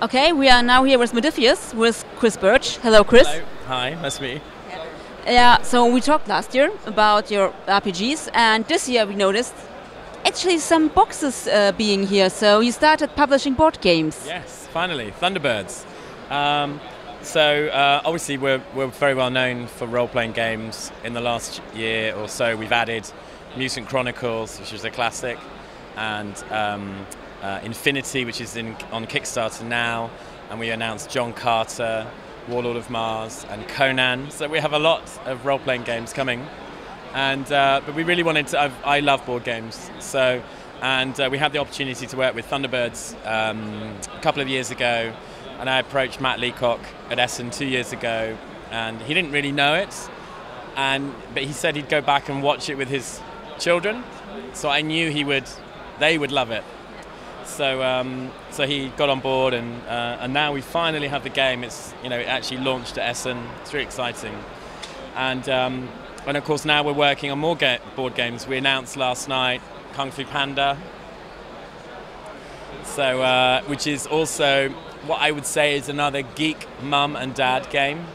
Okay, we are now here with Mödiphiüs, with Chris Birch. Hello, Chris. Hello. Hi, nice to meet you. Yeah, so we talked last year about your RPGs, and this year we noticed actually some boxes being here. So you started publishing board games. Yes, finally, Thunderbirds. Obviously we're very well known for role-playing games. In the last year or so, we've added Mutant Chronicles, which is a classic, and Infinity, which is on Kickstarter now, and we announced John Carter, Warlord of Mars, and Conan. So we have a lot of role-playing games coming, and but we really wanted to. I love board games, so we had the opportunity to work with Thunderbirds a couple of years ago, and I approached Matt Leacock at Essen 2 years ago, and he didn't really know it, but he said he'd go back and watch it with his children, so I knew they would love it. So he got on board, and now we finally have the game. It actually launched at Essen. It's really exciting, and of course now we're working on more board games. We announced last night Kung Fu Panda, which is also what I would say is another geek mum and dad game.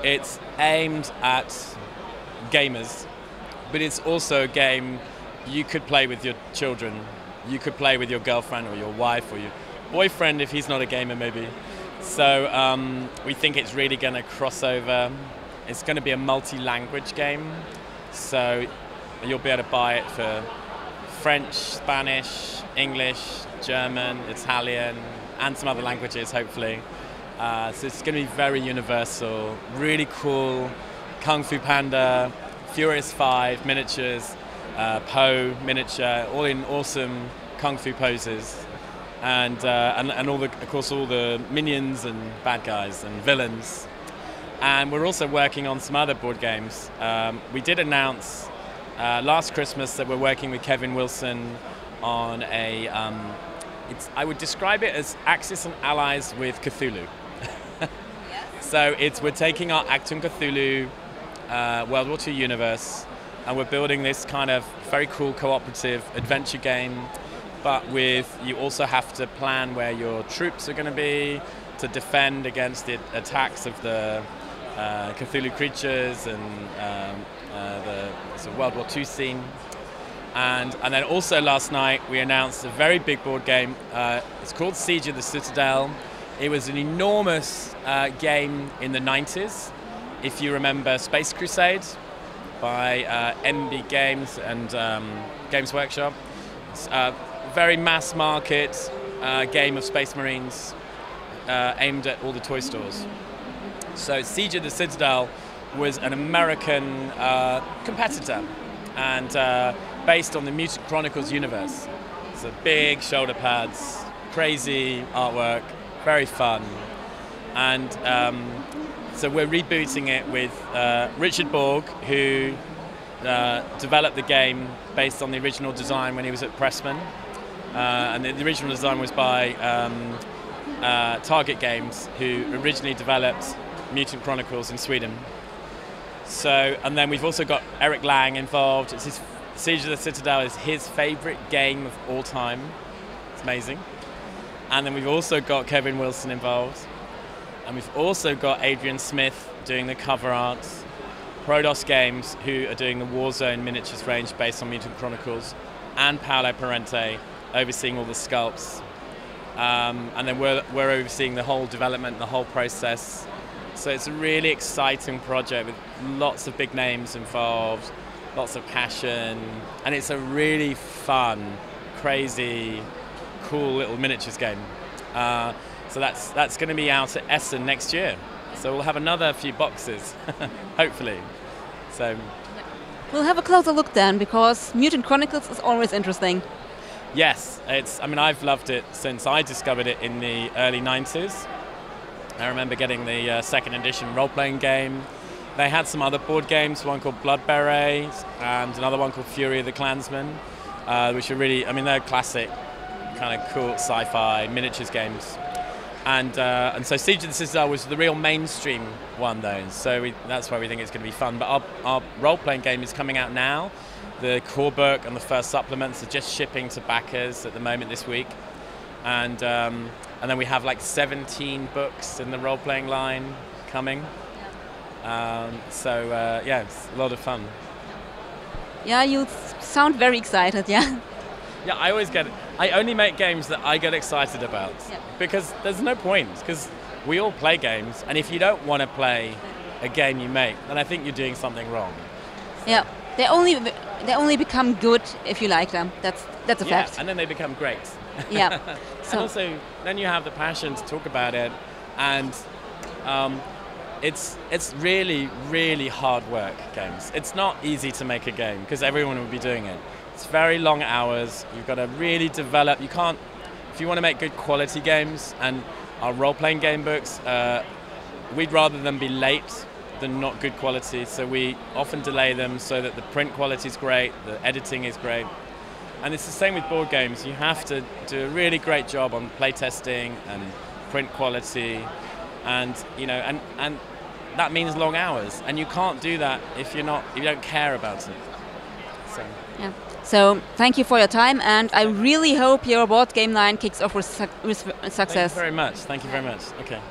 It's aimed at gamers, but it's also a game you could play with your children. You could play with your girlfriend or your wife or your boyfriend if he's not a gamer, maybe. So we think it's really going to cross over. It's going to be a multi-language game, so you'll be able to buy it for French, Spanish, English, German, Italian, and some other languages, hopefully. So it's going to be very universal, really cool. Kung Fu Panda, Furious 5 miniatures, Poe miniature, all in awesome kung fu poses, and of course all the minions and bad guys and villains. And we're also working on some other board games. We did announce last Christmas that we're working with Kevin Wilson on I would describe it as Axis and Allies with Cthulhu. So we're taking our Achtung Cthulhu World War II universe, and we're building this kind of very cool cooperative adventure game, but you also have to plan where your troops are going to be to defend against the attacks of the Cthulhu creatures and the sort of World War II scene. And then also last night we announced a very big board game. It's called Siege of the Citadel. It was an enormous game in the 90s. If you remember Space Crusade by MB Games and Games Workshop. It's a very mass market game of Space Marines aimed at all the toy stores. So Siege of the Citadel was an American competitor, and based on the Mutant Chronicles universe. So big shoulder pads, crazy artwork, very fun. And so we're rebooting it with Richard Borg, who developed the game based on the original design when he was at Pressman. And the original design was by Target Games, who originally developed Mutant Chronicles in Sweden. And then we've also got Eric Lang involved. Siege of the Citadel is his favorite game of all time. It's amazing. And then we've also got Kevin Wilson involved. And we've also got Adrian Smith doing the cover art, Prodos Games, who are doing the Warzone miniatures range based on Mutant Chronicles, and Paolo Parente overseeing all the sculpts. And then we're overseeing the whole development, the whole process. So it's a really exciting project with lots of big names involved, lots of passion, and it's a really fun, crazy, cool little miniatures game. So that's going to be out at Essen next year. So we'll have another few boxes, hopefully. So we'll have a closer look then, because Mutant Chronicles is always interesting. Yes, I've loved it since I discovered it in the early 90s. I remember getting the second edition role-playing game. They had some other board games, one called Blood Beret and another one called Fury of the Clansman, which are really, they're classic, kind of cool sci-fi miniatures games. And so Siege of the Citadel was the real mainstream one, though. So that's why we think it's going to be fun. But our role-playing game is coming out now. The core book and the first supplements are just shipping to backers at the moment this week. and then we have like 17 books in the role-playing line coming. Yeah, it's a lot of fun. Yeah, you sound very excited. Yeah. Yeah, I only make games that I get excited about, because there's no point, because we all play games, and if you don't want to play a game you make, then I think you're doing something wrong. Yeah, they only become good if you like them. That's a fact. And then they become great. Yeah. And also, then you have the passion to talk about it, and it's really, really hard work, games. It's not easy to make a game, because everyone will be doing it. It's very long hours. You've got to really develop. You can't, if you want to make good quality games, and our role-playing game books, we'd rather them be late than not good quality, so we often delay them so that the print quality is great, the editing is great. And it's the same with board games. You have to do a really great job on playtesting and print quality, and and that means long hours, and you can't do that if you don't care about it. So. Yeah. So thank you for your time, and I really hope your board game line kicks off with success. Thank you very much. Thank you very much. Okay.